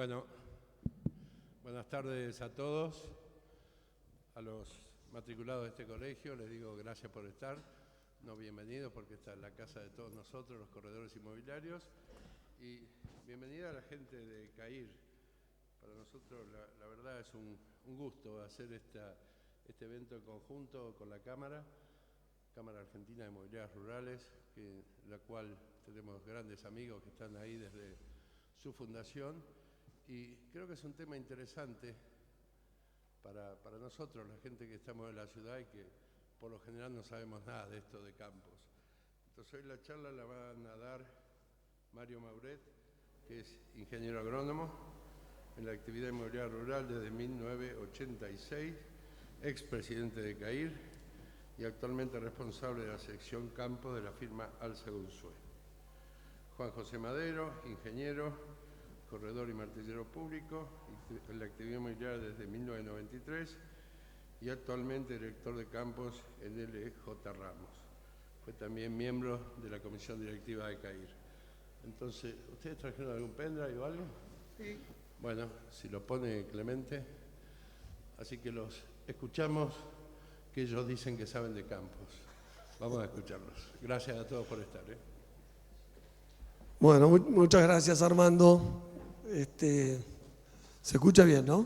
Bueno, buenas tardes a todos, a los matriculados de este colegio, les digo gracias por estar, no bienvenidos porque esta es la casa de todos nosotros, los corredores inmobiliarios, y bienvenida a la gente de CAIR. Para nosotros la verdad es un gusto hacer este evento en conjunto con la Cámara Argentina de Inmobiliarias Rurales, la cual tenemos grandes amigos que están ahí desde su fundación, y creo que es un tema interesante para nosotros, la gente que estamos en la ciudad y que por lo general no sabemos nada de esto de campos. Entonces hoy la charla la van a dar Mario Mauret, que es ingeniero agrónomo en la actividad inmobiliaria rural desde 1986, expresidente de CAIR y actualmente responsable de la sección campo de la firma Alza Gonzúe. Juan José Madero, ingeniero, corredor y martillero público en la actividad inmobiliaria desde 1993 y actualmente director de campos en LJ Ramos. Fue también miembro de la comisión directiva de CAIR. Entonces, ¿ustedes trajeron algún pendrive o algo? Sí. Bueno, si lo pone Clemente. Así que los escuchamos, que ellos dicen que saben de campos. Vamos a escucharlos. Gracias a todos por estar. Bueno, muchas gracias, Armando. Se escucha bien, ¿no?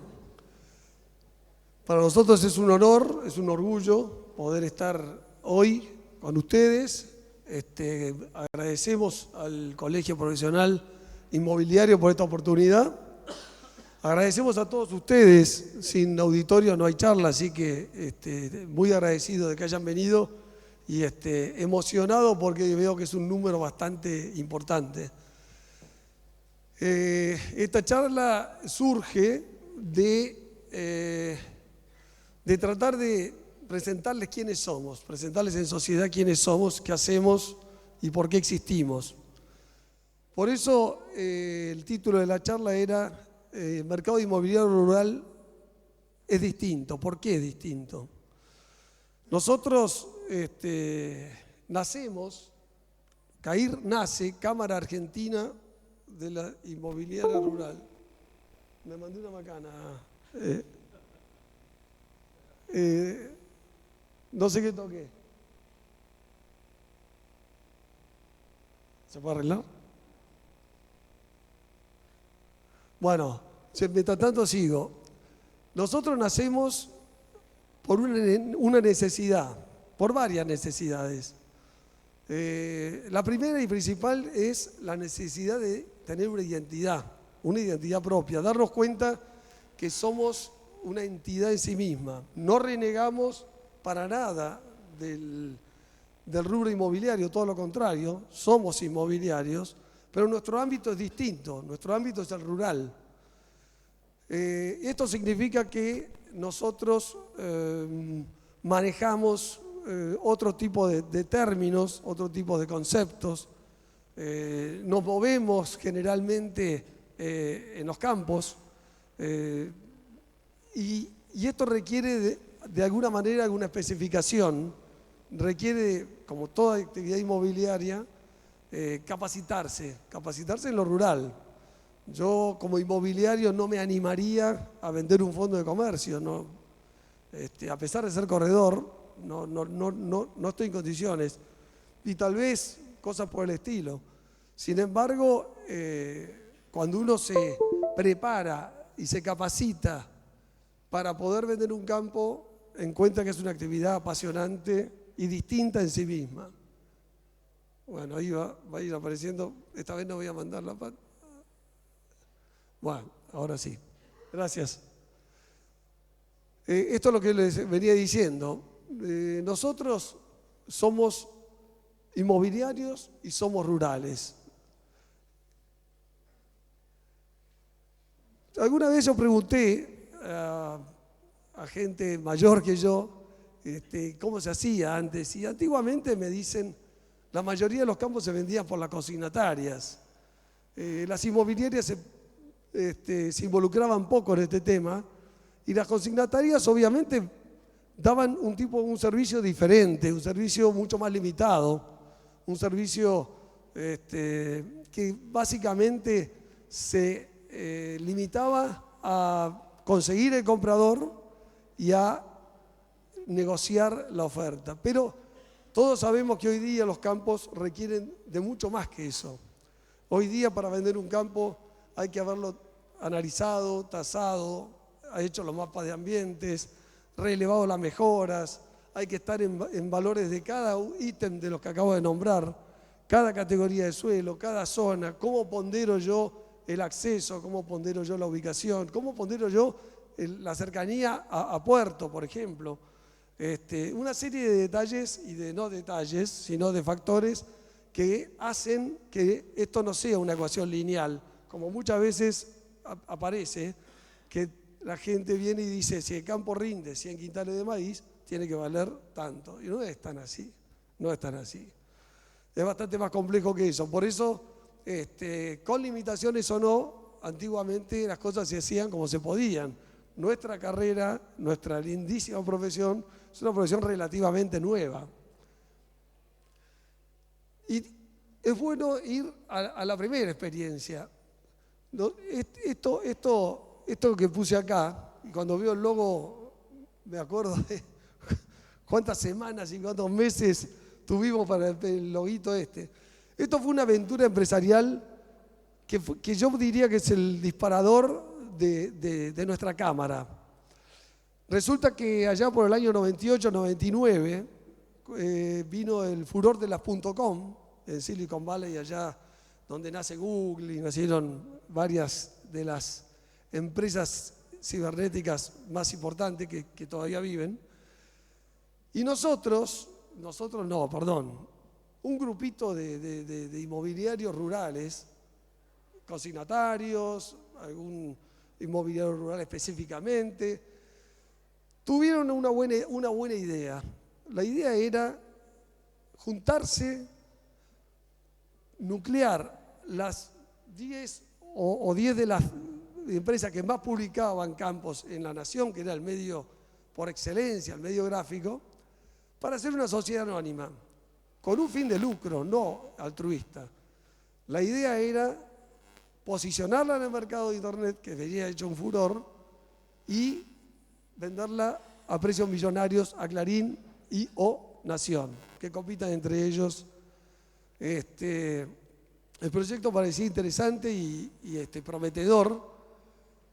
Para nosotros es un honor, es un orgullo poder estar hoy con ustedes. Agradecemos al Colegio Profesional Inmobiliario por esta oportunidad. Agradecemos a todos ustedes. Sin auditorio no hay charla, así que muy agradecido de que hayan venido y emocionado porque veo que es un número bastante importante. Esta charla surge de tratar de presentarles quiénes somos, presentarles en sociedad quiénes somos, qué hacemos y por qué existimos. Por eso el título de la charla era Mercado inmobiliario rural es distinto. ¿Por qué es distinto? Nosotros nacemos, CAIR nace, Cámara Argentina de la Inmobiliaria Rural. Me mandé una macana. No sé qué toqué. ¿Se puede arreglar? Bueno, mientras tanto sigo. Nosotros nacemos por una necesidad, por varias necesidades. La primera y principal es la necesidad de tener una identidad propia, darnos cuenta que somos una entidad en sí misma. No renegamos para nada del rubro inmobiliario, todo lo contrario, somos inmobiliarios, pero nuestro ámbito es distinto, nuestro ámbito es el rural. Esto significa que nosotros manejamos otro tipo de términos, otro tipo de conceptos. Nos movemos generalmente en los campos y esto requiere de alguna manera alguna especificación, requiere, como toda actividad inmobiliaria, capacitarse en lo rural. Yo como inmobiliario no me animaría a vender un fondo de comercio, ¿no? A pesar de ser corredor, no estoy en condiciones, y tal vez cosas por el estilo. Sin embargo, cuando uno se prepara y se capacita para poder vender un campo, encuentra que es una actividad apasionante y distinta en sí misma. Bueno, ahí va a ir apareciendo. Esta vez no voy a mandar la pata. Bueno, ahora sí. Gracias. Esto es lo que les venía diciendo. Nosotros somos inmobiliarios y somos rurales. Alguna vez yo pregunté a gente mayor que yo cómo se hacía antes, y antiguamente me dicen la mayoría de los campos se vendían por las consignatarias. Las inmobiliarias se involucraban poco en este tema y las consignatarias obviamente daban un servicio diferente, un servicio mucho más limitado, un servicio que básicamente se limitaba a conseguir el comprador y a negociar la oferta. Pero todos sabemos que hoy día los campos requieren de mucho más que eso. Hoy día para vender un campo hay que haberlo analizado, tasado, ha hecho los mapas de ambientes, relevado las mejoras, hay que estar en valores de cada ítem de los que acabo de nombrar, cada categoría de suelo, cada zona, cómo pondero yo el acceso, cómo pondero yo la ubicación, cómo pondero yo la cercanía a puerto, por ejemplo. Una serie de detalles y de no detalles, sino de factores que hacen que esto no sea una ecuación lineal, como muchas veces aparece, que la gente viene y dice, si el campo rinde 100 quintales de maíz, tiene que valer tanto. Y no es tan así, no es tan así. Es bastante más complejo que eso. Por eso, con limitaciones o no, antiguamente las cosas se hacían como se podían. Nuestra carrera, nuestra lindísima profesión, es una profesión relativamente nueva. Y es bueno ir a la primera experiencia. Esto que puse acá, y cuando veo el logo, me acuerdo de cuántas semanas y cuántos meses tuvimos para el loguito este. Esto fue una aventura empresarial que yo diría que es el disparador de nuestra cámara. Resulta que allá por el año 98-99 vino el furor de las .com en Silicon Valley, allá donde nace Google y nacieron varias de las empresas cibernéticas más importantes que todavía viven. Y un grupito de inmobiliarios rurales, consignatarios, algún inmobiliario rural específicamente, tuvieron una buena idea. La idea era juntarse, nuclear las 10 o 10 de las empresas que más publicaban campos en la nación, que era el medio por excelencia, el medio gráfico, para hacer una sociedad anónima, con un fin de lucro, no altruista. La idea era posicionarla en el mercado de Internet, que venía hecho un furor, y venderla a precios millonarios a Clarín y o Nación, que compitan entre ellos. El proyecto parecía interesante y prometedor,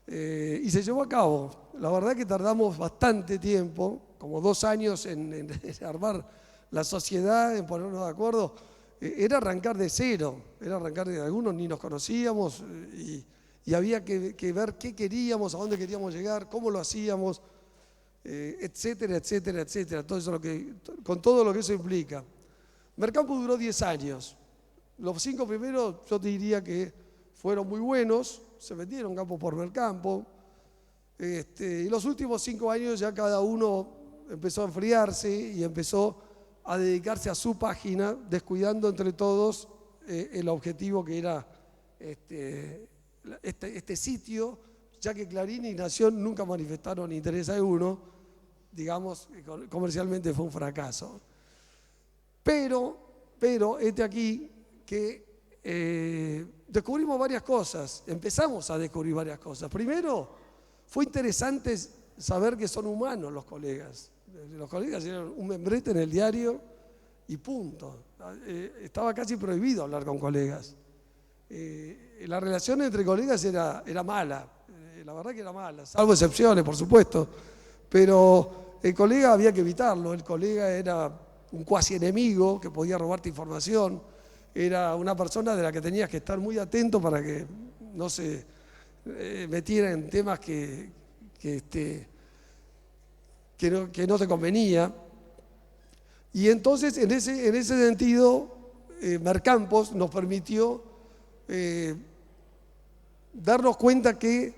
y se llevó a cabo. La verdad que tardamos bastante tiempo, como 2 años en armar la sociedad, en ponernos de acuerdo. Era arrancar de cero, algunos ni nos conocíamos y había que ver qué queríamos, a dónde queríamos llegar, cómo lo hacíamos, etcétera, etcétera, etcétera, con todo lo que eso implica. Mercampo duró 10 años. Los 5 primeros yo te diría que fueron muy buenos, se vendieron campos por Mercampo, y los últimos 5 años ya cada uno empezó a enfriarse y empezó a dedicarse a su página, descuidando entre todos el objetivo que era este sitio, ya que Clarín y Nación nunca manifestaron interés alguno, digamos, comercialmente fue un fracaso. Pero aquí que descubrimos varias cosas, empezamos a descubrir varias cosas. Primero, fue interesante saber que son humanos los colegas. Los colegas eran un membrete en el diario y punto. Estaba casi prohibido hablar con colegas. La relación entre colegas era mala, la verdad que era mala, salvo excepciones, por supuesto. Pero el colega había que evitarlo, el colega era un cuasi enemigo que podía robarte información, era una persona de la que tenías que estar muy atento para que no se metiera en temas que no te convenía. Y entonces, en ese sentido, Mercampos nos permitió darnos cuenta que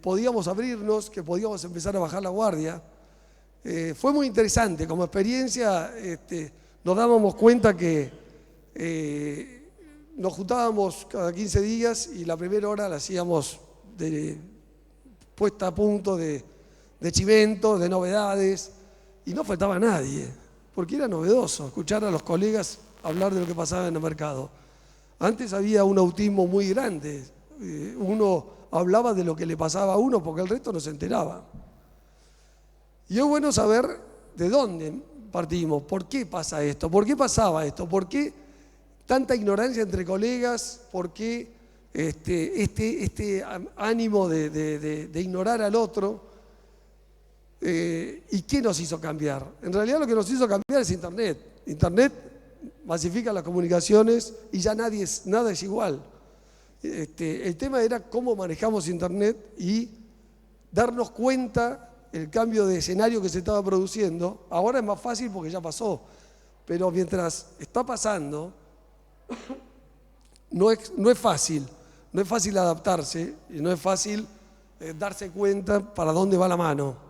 podíamos abrirnos, que podíamos empezar a bajar la guardia. Fue muy interesante, como experiencia nos dábamos cuenta que nos juntábamos cada 15 días y la primera hora la hacíamos de puesta a punto de chimentos, de novedades, y no faltaba nadie, porque era novedoso escuchar a los colegas hablar de lo que pasaba en el mercado. Antes había un autismo muy grande, uno hablaba de lo que le pasaba a uno porque el resto no se enteraba. Y es bueno saber de dónde partimos, por qué pasa esto, por qué pasaba esto, por qué tanta ignorancia entre colegas, por qué este ánimo de ignorar al otro. ¿Y qué nos hizo cambiar? En realidad lo que nos hizo cambiar es Internet. Internet masifica las comunicaciones y ya nada es igual. El tema era cómo manejamos Internet y darnos cuenta el cambio de escenario que se estaba produciendo. Ahora es más fácil porque ya pasó, pero mientras está pasando, no es fácil adaptarse y no es fácil darse cuenta para dónde va la mano.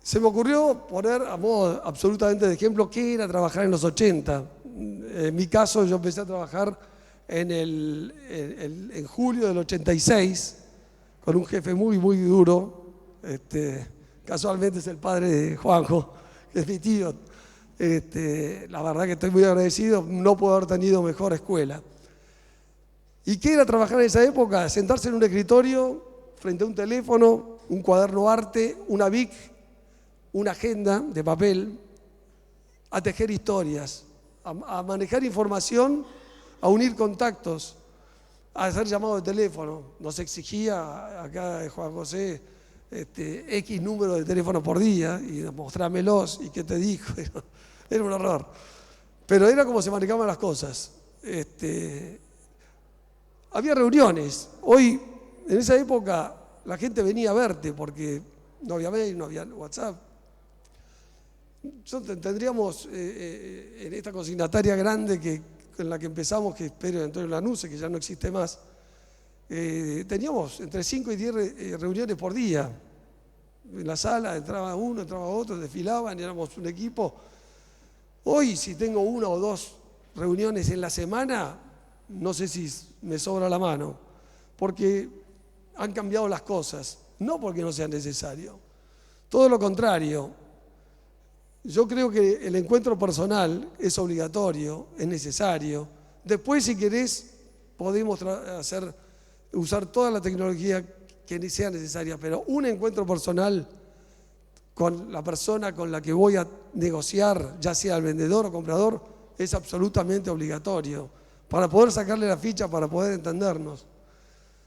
Se me ocurrió poner a modo absolutamente de ejemplo qué era trabajar en los 80. En mi caso, yo empecé a trabajar en julio del 86 con un jefe muy, muy duro. Casualmente es el padre de Juanjo, que es mi tío. La verdad que estoy muy agradecido, no puedo haber tenido mejor escuela. ¿Y qué era trabajar en esa época? Sentarse en un escritorio, frente a un teléfono, un cuaderno arte, una Bic, una agenda de papel, a tejer historias, a manejar información, a unir contactos, a hacer llamados de teléfono. Nos exigía acá Juan José X número de teléfono por día y mostrámelos y qué te dijo. Era un horror. Pero era como se manejaban las cosas. Había reuniones. Hoy, en esa época, la gente venía a verte porque no había mail, no había WhatsApp. Tendríamos en esta consignataria grande en la que empezamos, que espero Antonio Lanuse, que ya no existe más, teníamos entre 5 y 10 reuniones por día. En la sala entraba uno, entraba otro, desfilaban, éramos un equipo. Hoy, si tengo 1 o 2 reuniones en la semana, no sé si me sobra la mano, porque han cambiado las cosas, no porque no sea necesario. Todo lo contrario. Yo creo que el encuentro personal es obligatorio, es necesario. Después, si querés, podemos usar toda la tecnología que sea necesaria, pero un encuentro personal con la persona con la que voy a negociar, ya sea el vendedor o comprador, es absolutamente obligatorio para poder sacarle la ficha, para poder entendernos.